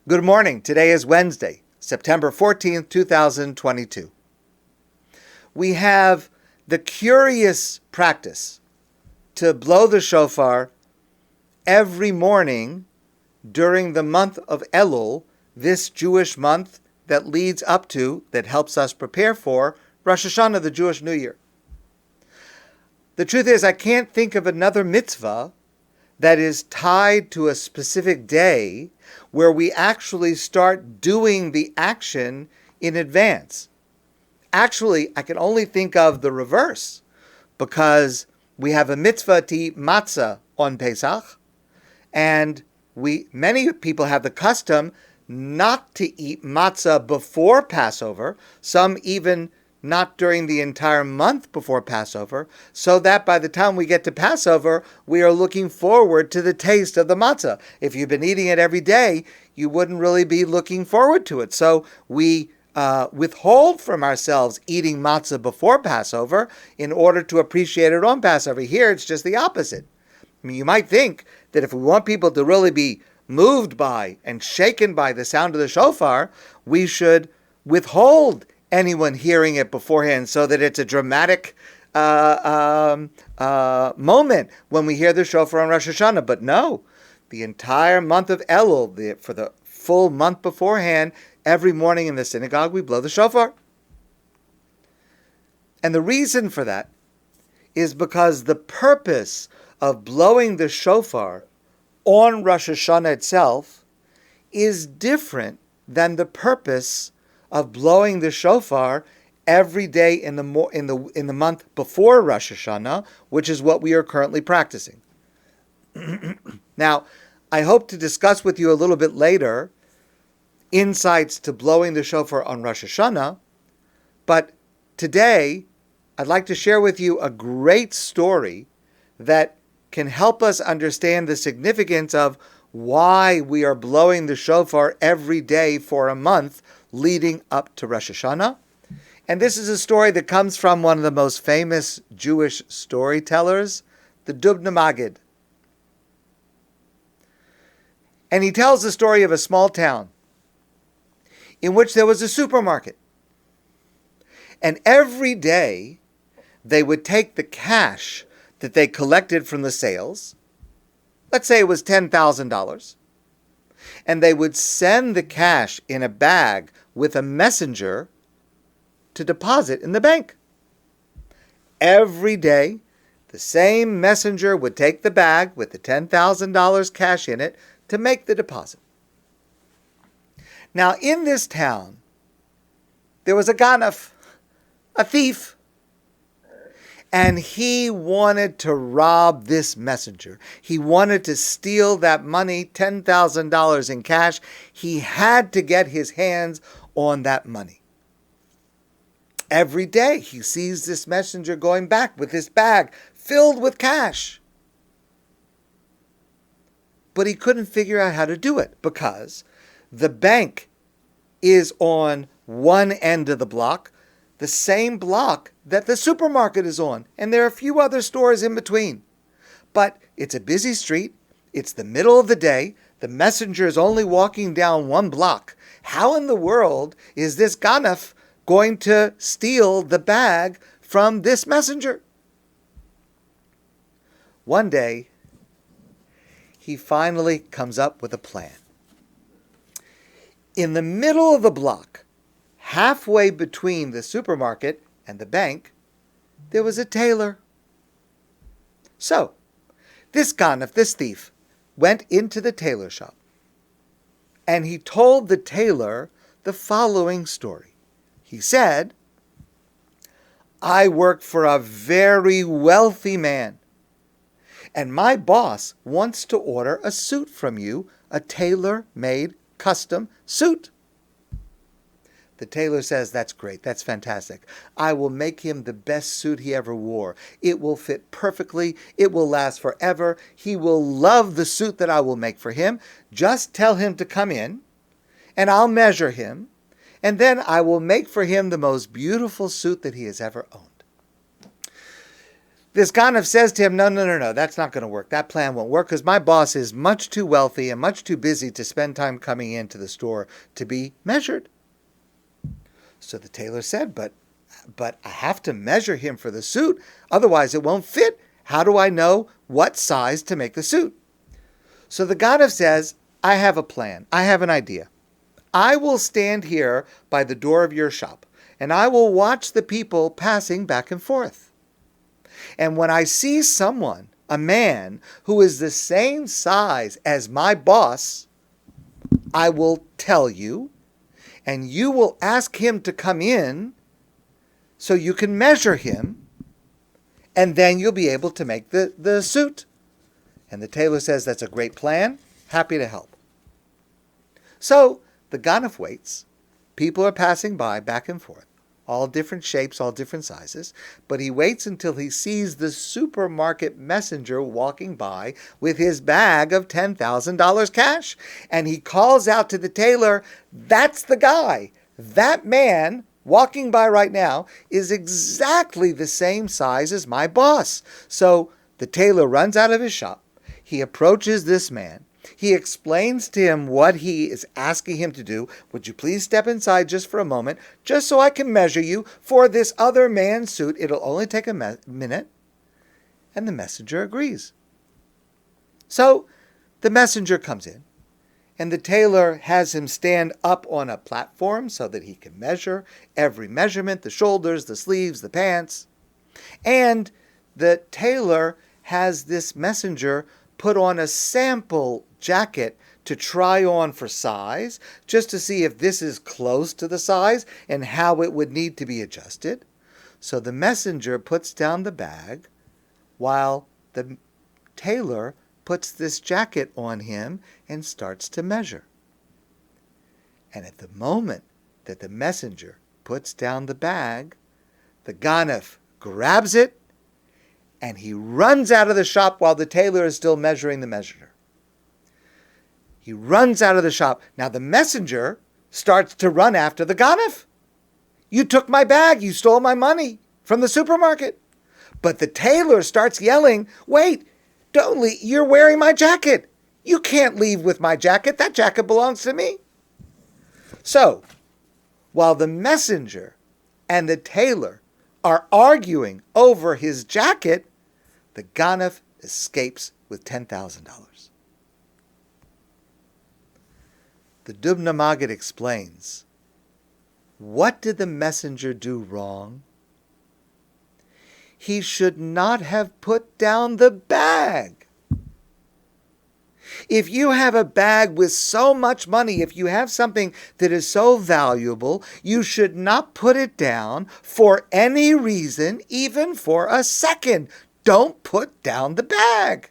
Good morning. Today is Wednesday, September 14th, 2022. We have the curious practice to blow the shofar every morning during the month of Ellul, this Jewish month that leads up to, that helps us prepare for, Rosh Hashanah, the Jewish New Year. The truth is, I can't think of another mitzvah that is tied to a specific day where we actually start doing the action in advance. Actually, I can only think of the reverse, because we have a mitzvah to eat matzah on Pesach, and many people have the custom not to eat matzah before Passover, some even not during the entire month before Passover, so that by the time we get to Passover, we are looking forward to the taste of the matzah. If you've been eating it every day, you wouldn't really be looking forward to it. So we withhold from ourselves eating matzah before Passover in order to appreciate it on Passover. Here, it's just the opposite. I mean, you might think that if we want people to really be moved by and shaken by the sound of the shofar, we should withhold anyone hearing it beforehand so that it's a dramatic moment when we hear the shofar on Rosh Hashanah. But no, the entire month of Ellul, for the full month beforehand, every morning in the synagogue we blow the shofar. And the reason for that is because the purpose of blowing the shofar on Rosh Hashanah itself is different than the purpose of blowing the shofar every day in the month before Rosh Hashanah, which is what we are currently practicing. Now, I hope to discuss with you a little bit later insights to blowing the shofar on Rosh Hashanah, but today I'd like to share with you a great story that can help us understand the significance of why we are blowing the shofar every day for a month leading up to Rosh Hashanah. And this is a story that comes from one of the most famous Jewish storytellers, the Dubno Magid. And he tells the story of a small town in which there was a supermarket. And every day they would take the cash that they collected from the sales, let's say it was $10,000, and they would send the cash in a bag with a messenger to deposit in the bank. Every day, the same messenger would take the bag with the $10,000 cash in it to make the deposit. Now, in this town, there was a ganef, a thief, and he wanted to rob this messenger. He wanted to steal that money, $10,000 in cash. He had to get his hands on that money. Every day he sees this messenger going back with this bag filled with cash. But he couldn't figure out how to do it because the bank is on one end of the block, the same block that the supermarket is on, and there are a few other stores in between. But it's a busy street, it's the middle of the day, the messenger is only walking down one block. How in the world is this ganef going to steal the bag from this messenger? One day, he finally comes up with a plan. In the middle of the block, halfway between the supermarket and the bank, there was a tailor. So, this ganef, this thief, went into the tailor shop, and he told the tailor the following story. He said, "I work for a very wealthy man, and my boss wants to order a suit from you, a tailor-made custom suit." The tailor says, "That's great, that's fantastic. I will make him the best suit he ever wore. It will fit perfectly, it will last forever. He will love the suit that I will make for him. Just tell him to come in, and I'll measure him, and then I will make for him the most beautiful suit that he has ever owned." This Ganav says to him, no, that's not going to work. That plan won't work because my boss is much too wealthy and much too busy to spend time coming into the store to be measured. So the tailor said, but I have to measure him for the suit. Otherwise it won't fit. How do I know what size to make the suit? So the Ganav says, I have a plan. I have an idea. I will stand here by the door of your shop and I will watch the people passing back and forth. And when I see someone, a man, who is the same size as my boss, I will tell you, and you will ask him to come in so you can measure him, and then you'll be able to make the suit. And the tailor says, that's a great plan. Happy to help. So the Ganav waits. People are passing by, back and forth. All different shapes, all different sizes. But he waits until he sees the supermarket messenger walking by with his bag of $10,000 cash. And he calls out to the tailor, that's the guy. That man walking by right now is exactly the same size as my boss. So the tailor runs out of his shop. He approaches this man. He explains to him what he is asking him to do. Would you please step inside just for a moment, just so I can measure you for this other man's suit? It'll only take a minute. And the messenger agrees. So the messenger comes in, and the tailor has him stand up on a platform so that he can measure every measurement, the shoulders, the sleeves, the pants. And the tailor has this messenger put on a sample jacket to try on for size, just to see if this is close to the size and how it would need to be adjusted. So the messenger puts down the bag while the tailor puts this jacket on him and starts to measure. And at the moment that the messenger puts down the bag, the Ganav grabs it and he runs out of the shop while the tailor is still measuring the messenger. He runs out of the shop. Now the messenger starts to run after the Ganav. You took my bag. You stole my money from the supermarket. But the tailor starts yelling, wait, don't leave. You're wearing my jacket. You can't leave with my jacket. That jacket belongs to me. So, while the messenger and the tailor are arguing over his jacket, the Ganav escapes with $10,000. The Dubno Magid explains, what did the messenger do wrong? He should not have put down the bag. If you have a bag with so much money, if you have something that is so valuable, you should not put it down for any reason, even for a second. Don't put down the bag.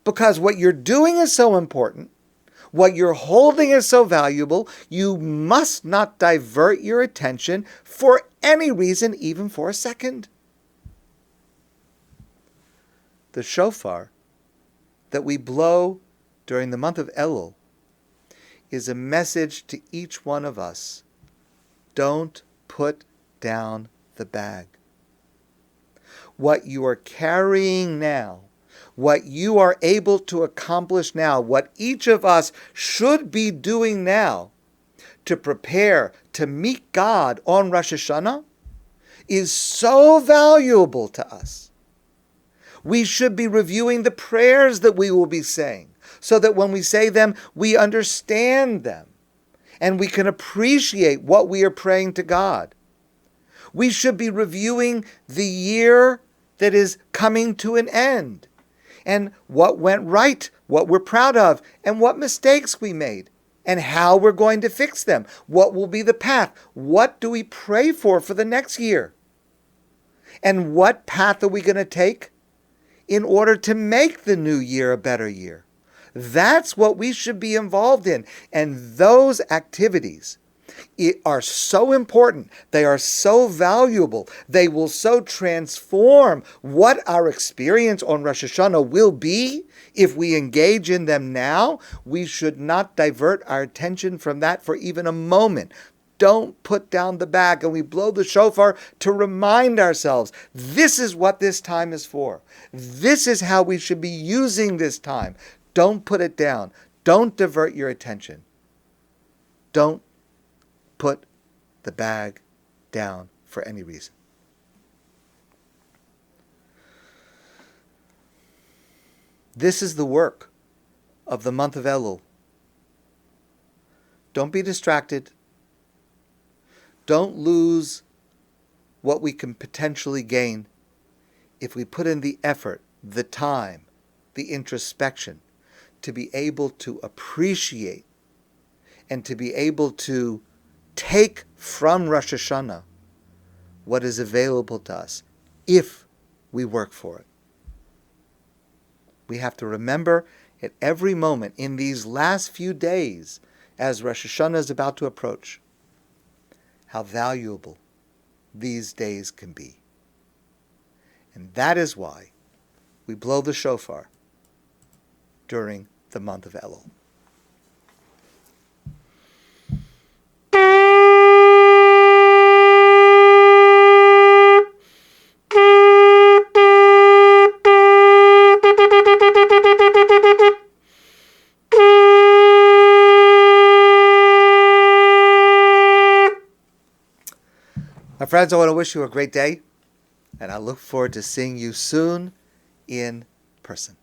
Because what you're doing is so important, what you're holding is so valuable, you must not divert your attention for any reason, even for a second. The shofar that we blow during the month of Ellul is a message to each one of us. Don't put down the bag. What you are carrying now, what you are able to accomplish now, what each of us should be doing now to prepare to meet God on Rosh Hashanah is so valuable to us. We should be reviewing the prayers that we will be saying so that when we say them, we understand them and we can appreciate what we are praying to God. We should be reviewing the year that is coming to an end and what went right, what we're proud of, and what mistakes we made, and how we're going to fix them. What will be the path? What do we pray for the next year? And what path are we going to take in order to make the new year a better year? That's what we should be involved in. And those activities are so important. They are so valuable. They will so transform what our experience on Rosh Hashanah will be if we engage in them now. We should not divert our attention from that for even a moment. don't put down the bag, and we blow the shofar to remind ourselves, this is what this time is for. This is how we should be using this time. Don't put it down. Don't divert your attention. Don't put the bag down for any reason. This is the work of the month of Ellul. Don't be distracted. Don't lose what we can potentially gain if we put in the effort, the time, the introspection to be able to appreciate and to be able to take from Rosh Hashanah what is available to us if we work for it. We have to remember at every moment in these last few days as Rosh Hashanah is about to approach how valuable these days can be. And that is why we blow the shofar during the month of Ellul. My friends, I want to wish you a great day, and I look forward to seeing you soon in person.